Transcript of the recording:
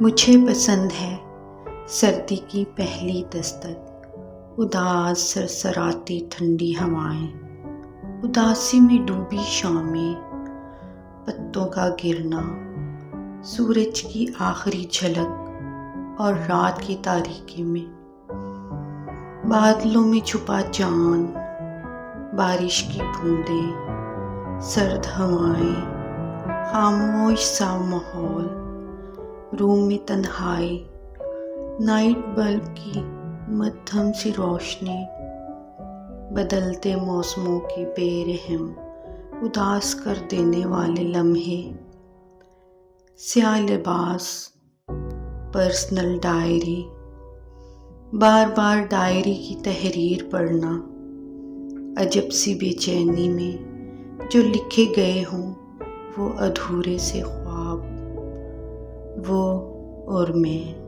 مجھے پسند ہے سردی کی پہلی دستک، اداس سرسراتی ٹھنڈی ہوائیں، اداسی میں ڈوبی شامیں، پتوں کا گرنا، سورج کی آخری جھلک اور رات کی تاریکی میں بادلوں میں چھپا چاند، بارش کی بوندیں، سرد ہوائیں، خاموش سا ماحول، روم میں تنہائی، نائٹ بلب کی مدھم سی روشنی، بدلتے موسموں کی بے رحم اداس کر دینے والے لمحے، سیاہ لباس، پرسنل ڈائری، بار بار ڈائری کی تحریر پڑھنا، عجب سی بے چینی میں جو لکھے گئے ہوں وہ ادھورے سے خواب، وہ اور میں۔